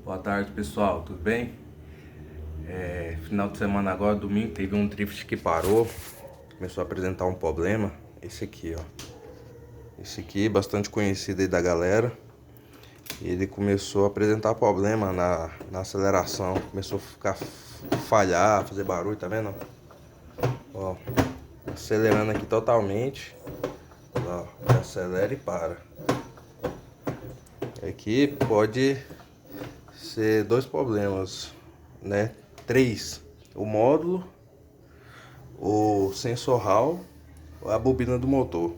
Boa tarde, pessoal, tudo bem? Final de semana agora, domingo, teve um drift que parou, começou a apresentar um problema. Esse aqui, ó. Esse aqui, bastante conhecido aí da galera. Ele começou a apresentar problema na aceleração, começou a falhar, fazer barulho, tá vendo? Ó, acelerando aqui totalmente. Ó, acelera e para. Aqui pode ser dois problemas, né? Três: o módulo, o sensor Hall ou a bobina do motor.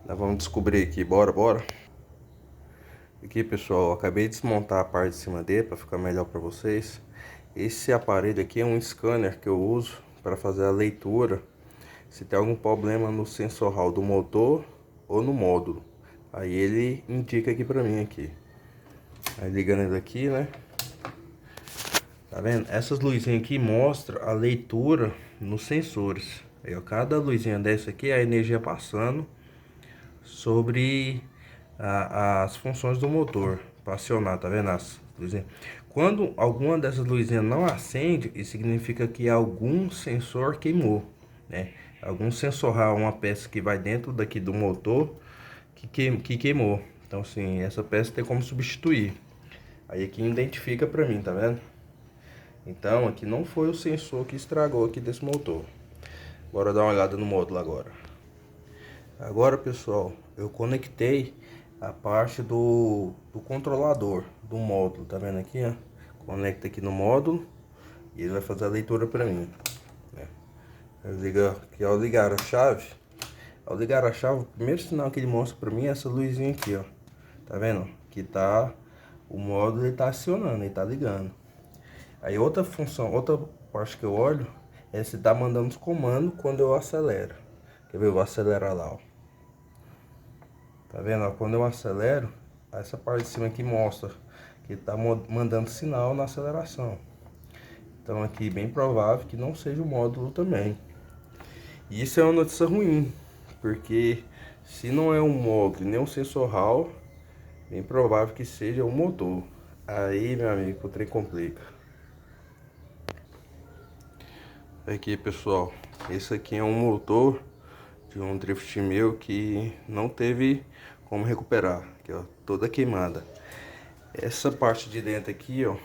Nós vamos descobrir aqui, bora. Aqui, pessoal, eu acabei de desmontar a parte de cima dele para ficar melhor para vocês. Esse aparelho aqui é um scanner que eu uso para fazer a leitura se tem algum problema no sensor Hall do motor ou no módulo. Aí ele indica aqui para mim aqui. Aí ligando ele aqui, né? Tá vendo? Essas luzinhas aqui mostram a leitura nos sensores. Aí, ó, cada luzinha dessa aqui é a energia passando sobre as funções do motor para acionar, tá vendo? As luzinhas. Quando alguma dessas luzinhas não acende, isso significa que algum sensor queimou, né? Algum sensor, uma peça que vai dentro daqui do motor que queimou. Então, assim, essa peça tem como substituir. Aí aqui identifica pra mim, tá vendo? Então, aqui não foi o sensor que estragou aqui desse motor. Bora dar uma olhada no módulo agora. Agora, pessoal, eu conectei a parte do controlador do módulo, tá vendo aqui, ó? Conecta aqui no módulo e ele vai fazer a leitura para mim, né? Ao ligar a chave, o primeiro sinal que ele mostra para mim é essa luzinha aqui, ó. Tá vendo? Que tá o módulo, ele tá acionando, ele tá ligando. Aí outra função, outra parte que eu olho é se tá mandando os comandos quando eu acelero. Quer ver? Eu vou acelerar lá, ó. Tá vendo? Ó, quando eu acelero, essa parte de cima aqui mostra que tá mandando sinal na aceleração. Então aqui bem provável que não seja o módulo também. E isso é uma notícia ruim, porque se não é um módulo nem um sensor Hall, bem provável que seja o motor. Aí, meu amigo, o trem complica. Aqui, pessoal, esse aqui é um motor de um drift meu que não teve como recuperar, aqui, ó, toda queimada. Essa parte de dentro aqui, ó,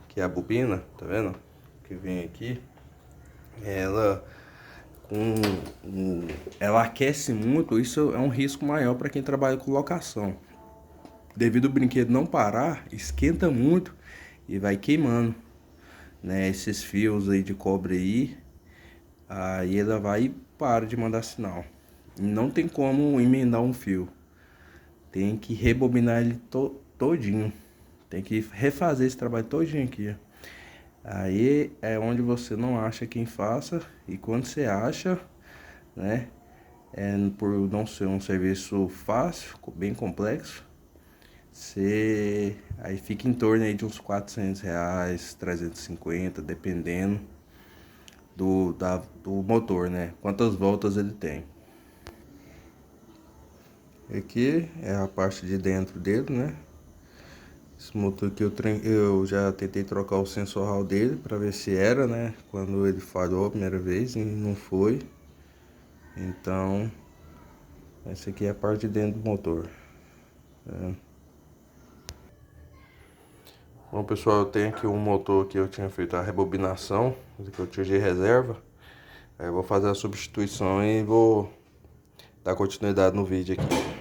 que é a bobina, tá vendo? Que vem aqui, ela ela aquece muito. Isso é um risco maior para quem trabalha com locação. Devido ao brinquedo não parar, esquenta muito e vai queimando, né? Esses fios aí de cobre aí ela vai e para de mandar sinal. E não tem como emendar um fio. Tem que rebobinar ele todinho. Tem que refazer esse trabalho todinho aqui, ó. Aí é onde você não acha quem faça. E quando você acha, né, por não ser um serviço fácil, bem complexo, aí fica em torno aí de uns R$ 400, 350, dependendo do motor, né? Quantas voltas ele tem. Aqui é a parte de dentro dele, né? Esse motor aqui eu já tentei trocar o sensor Hall dele para ver se era, né? Quando ele falhou a primeira vez e não foi. Então, essa aqui é a parte de dentro do motor. Bom, pessoal, eu tenho aqui um motor que eu tinha feito a rebobinação, que eu tinha de reserva. Aí eu vou fazer a substituição e vou dar continuidade no vídeo aqui.